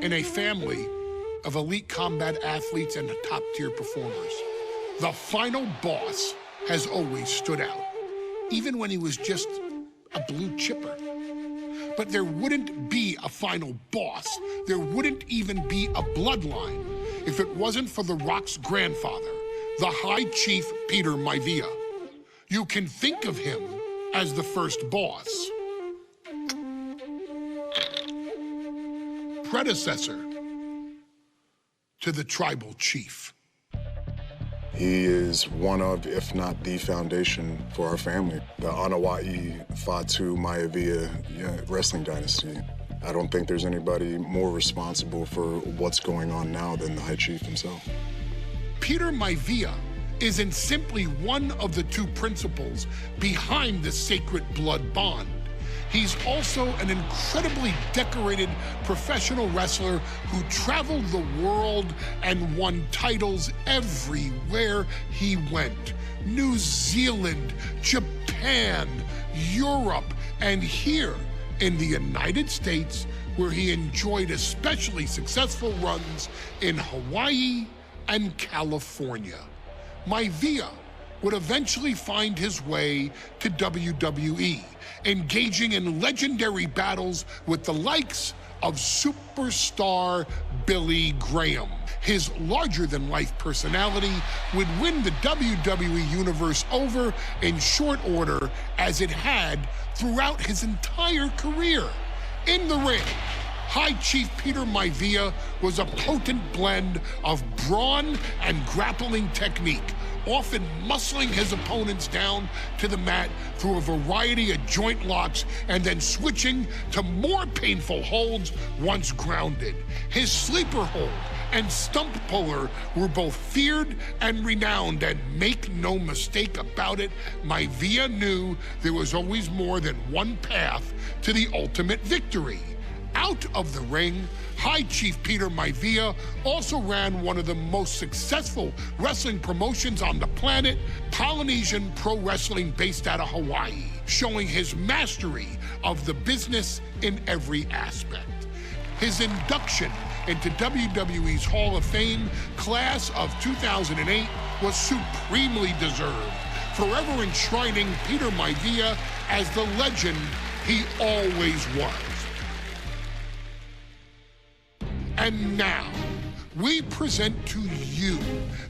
in a family of elite combat athletes and top-tier performers. The final boss has always stood out, even when he was just a blue chipper. But there wouldn't be a final boss, there wouldn't even be a bloodline if it wasn't for The Rock's grandfather, the High Chief Peter Maivia. You can think of him as the first boss. Predecessor to the tribal chief. He is one of, if not the foundation for our family. The Anawa'i Fatu Maivia wrestling dynasty. I don't think there's anybody more responsible for what's going on now than the High Chief himself. Peter Maivia isn't simply one of the two principals behind the sacred blood bond. He's also an incredibly decorated professional wrestler who traveled the world and won titles everywhere he went. New Zealand, Japan, Europe, and here in the United States, where he enjoyed especially successful runs in Hawaii and California. Maivia would eventually find his way to WWE, engaging in legendary battles with the likes of superstar Billy Graham. His larger-than-life personality would win the WWE Universe over in short order, as it had throughout his entire career. In the ring, High Chief Peter Maivia was a potent blend of brawn and grappling technique, often muscling his opponents down to the mat through a variety of joint locks and then switching to more painful holds once grounded. His sleeper hold and stump puller were both feared and renowned, and make no mistake about it, Maivia knew there was always more than one path to the ultimate victory. Out of the ring, High Chief Peter Maivia also ran one of the most successful wrestling promotions on the planet, Polynesian Pro Wrestling, based out of Hawaii, showing his mastery of the business in every aspect. His induction into WWE's Hall of Fame class of 2008 was supremely deserved, forever enshrining Peter Maivia as the legend he always was. And now, we present to you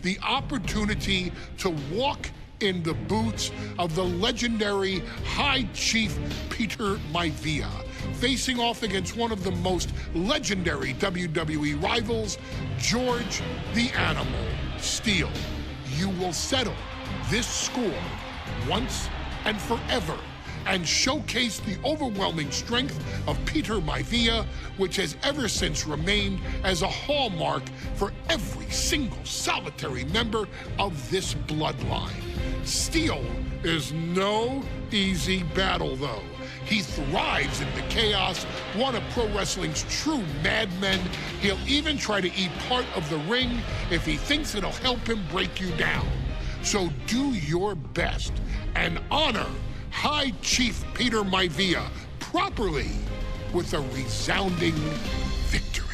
the opportunity to walk in the boots of the legendary High Chief Peter Maivia, facing off against one of the most legendary WWE rivals, George the Animal Steele. You will settle this score once and forever, and showcase the overwhelming strength of Peter Maivia, which has ever since remained as a hallmark for every single solitary member of this bloodline. Steele is no easy battle, though. He thrives in the chaos, one of pro wrestling's true madmen. He'll even try to eat part of the ring if he thinks it'll help him break you down. So do your best and honor High Chief Peter Maivia properly with a resounding victory.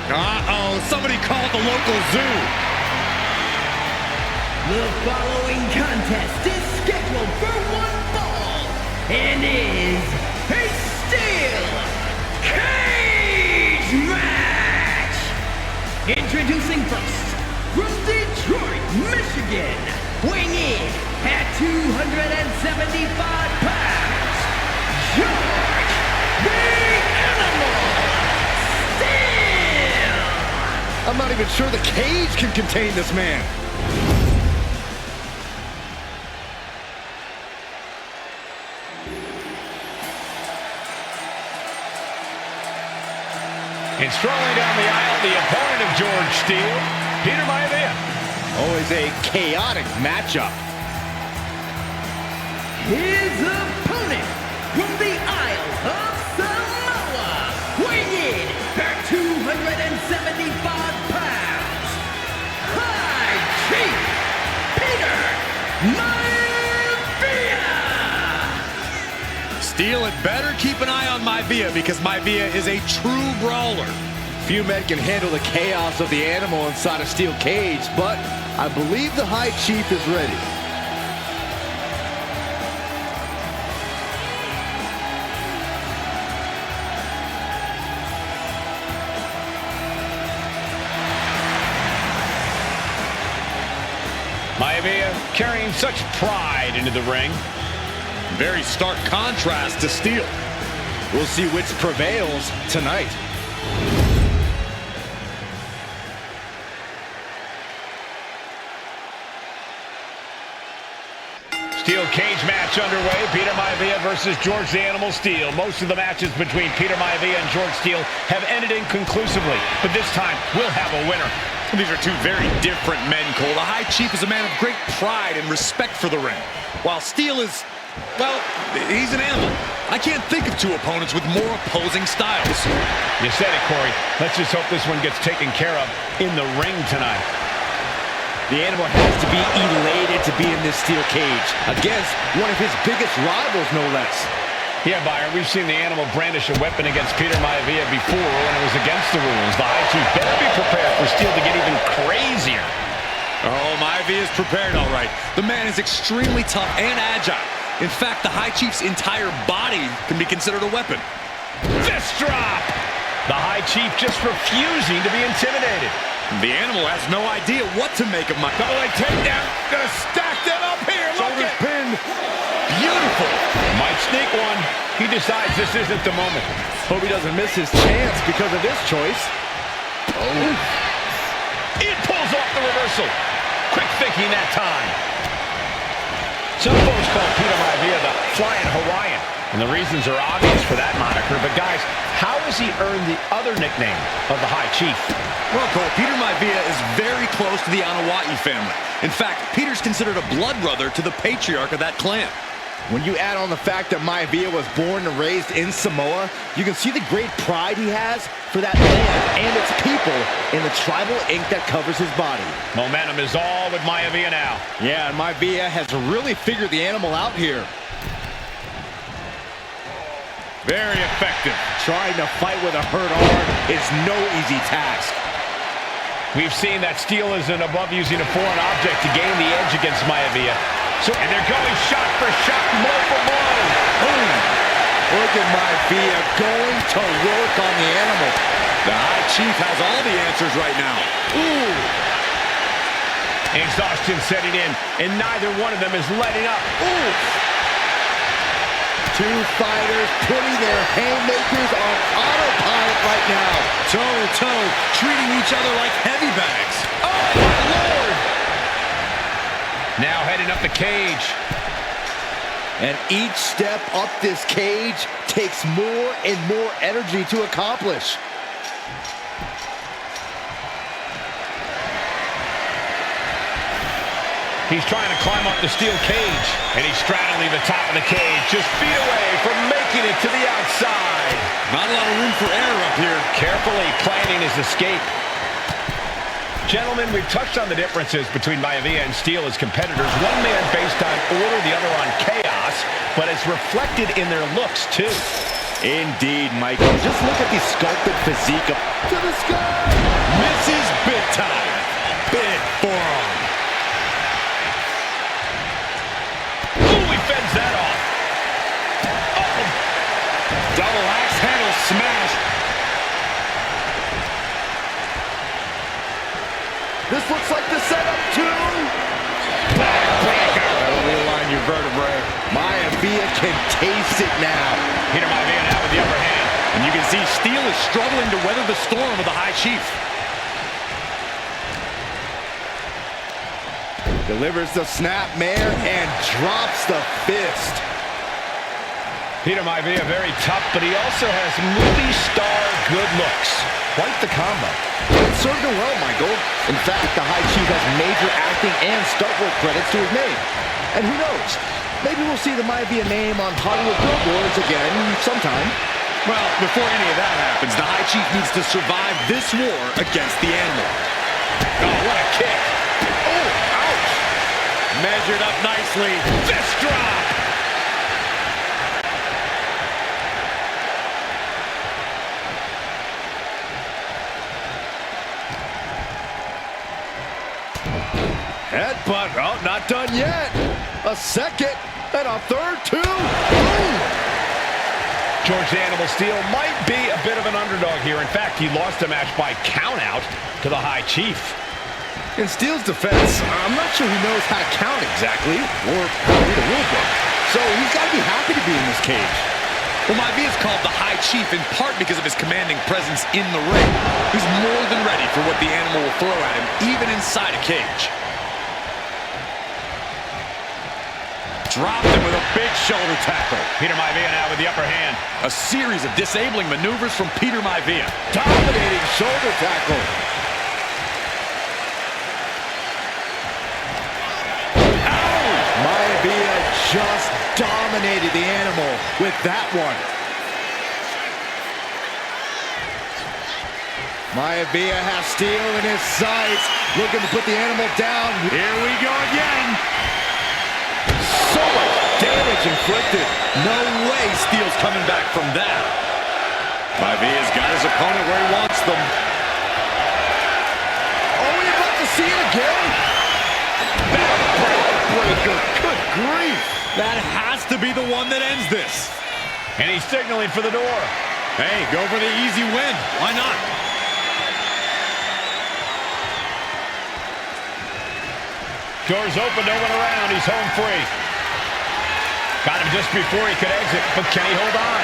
Uh-oh, somebody called the local zoo. The following contest is scheduled for one fall and is a steel cage match! Introducing first, from Detroit, Michigan, weighing in at 275 pounds, George the Animal Steele! I'm not even sure the cage can contain this man. And strolling down the aisle, the opponent of George Steele, Peter Maivia. Always a chaotic matchup. His opponent from the Isle of Samoa, weighing in at 275 pounds, better keep an eye on Maivia because Maivia is a true brawler. Few men can handle the chaos of the animal inside a steel cage, but I believe the High Chief is ready. Maivia carrying such pride into the ring. Very stark contrast to Steel. We'll see which prevails tonight. Steel cage match underway. Peter Maivia versus George the Animal Steel. Most of the matches between Peter Maivia and George Steel have ended inconclusively, but this time we'll have a winner. These are two very different men, Cole. The High Chief is a man of great pride and respect for the ring, while Steel is, well, he's an animal. I can't think of two opponents with more opposing styles. You said it, Corey. Let's just hope this one gets taken care of in the ring tonight. The animal has to be elated to be in this steel cage against one of his biggest rivals, no less. Yeah, Byron, we've seen the animal brandish a weapon against Peter Maivia before, and it was against the rules. The High Chief better be prepared for Steel to get even crazier. Oh, Maivia is prepared, all right. The man is extremely tough and agile. In fact, the High Chief's entire body can be considered a weapon. Fist drop! The High Chief just refusing to be intimidated. The animal has no idea what to make of my Double leg takedown. Gonna stack them up here. Look at pinned. Beautiful. Might sneak one. He decides this isn't the moment. Hope he doesn't miss his chance because of this choice. Oh. It pulls off the reversal. Quick thinking that time. Some folks call Peter Maivia the Flying Hawaiian, and the reasons are obvious for that moniker. But guys, how has he earned the other nickname of the High Chief? Well, Cole, Peter Maivia is very close to the Anawa'i family. In fact, Peter's considered a blood brother to the patriarch of that clan. When you add on the fact that Maivia was born and raised in Samoa, you can see the great pride he has for that land and its people in the tribal ink that covers his body. Momentum is all with Maivia now. Yeah, and Maivia has really figured the animal out here. Very effective. Trying to fight with a hurt arm is no easy task. We've seen that Steel isn't above using a foreign object to gain the edge against Maivia. And they're going shot for shot, blow for blow. Boom. Look at Maivia going to work on the animal. The High Chief has all the answers right now. Ooh. Exhaustion setting in, and neither one of them is letting up. Ooh. Two fighters putting their haymakers on autopilot right now. Toe-to-toe, treating each other like heavy bags. Oh, my Lord! Now heading up the cage. And each step up this cage takes more and more energy to accomplish. He's trying to climb up the steel cage, and he's straddling the top of the cage, just feet away from making it to the outside. Not a lot of room for error up here. Carefully planning his escape. Gentlemen, we've touched on the differences between Maivia and Steel as competitors. One man based on order, the other on chaos, but it's reflected in their looks, too. Indeed, Michael. Just look at the sculpted physique up to the sky. Misses big time. Big forearm. Ooh, he fends that off. Oh. Double axe handle smash. This looks like the setup too. Backbreaker. That'll realign your vertebrae. Maivia can taste it now. Peter Maivia now with the upper hand. And you can see Steel is struggling to weather the storm of the High Chief. Delivers the snap mare and drops the fist. Peter Maivia very tough, but he also has movie star good looks. Quite the combo. It served him well, Michael. In fact, the High Chief has major acting and stunt work credits to his name. And who knows? Maybe we'll see the Maivia name on Hollywood billboards again sometime. Well, before any of that happens, the High Chief needs to survive this war against the animal. Oh, what a kick. Oh, ouch. Measured up nicely. Fist drop. Headbutt. Oh, not done yet. A second and a third, two. Boom. George the Animal Steel might be a bit of an underdog here. In fact, he lost the match by countout to the High Chief. In Steel's defense, I'm not sure he knows how to count exactly, or how to read a rule book. So he's got to be happy to be in this cage. Well, Maivia is called the High Chief in part because of his commanding presence in the ring. He's more than ready for what the animal will throw at him, even inside a cage. Dropped him with a big shoulder tackle. Peter Maivia now with the upper hand. A series of disabling maneuvers from Peter Maivia. Dominating shoulder tackle. Maivia just dominated the animal with that one. Maivia has Steel in his sights, looking to put the animal down. Here we go again. So much damage inflicted. No way Steel's coming back from that. Maivia's got his opponent where he wants them. Oh, we're about to see it again. Backbreaker. Good grief. That has to be the one that ends this. And he's signaling for the door. Hey, go for the easy win. Why not? Doors open, no one around. He's home free. Got him just before he could exit, but can he hold on?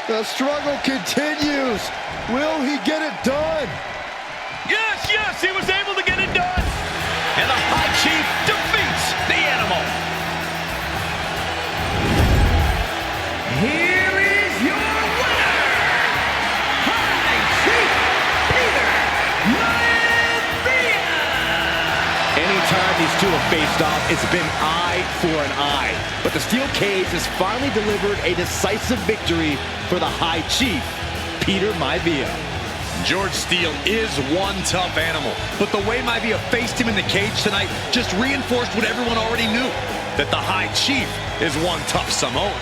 The struggle continues. Will he get it done? Yes, yes, he was able to get it done. And the High Chief defeats the animal. Here is your winner, High Chief Peter Maivia! Anytime these two have faced off, it's been eye for an eye. But the steel cage has finally delivered a decisive victory for the High Chief, Peter Maivia. George Steele is one tough animal, but the way Maivia faced him in the cage tonight just reinforced what everyone already knew, that the High Chief is one tough Samoan.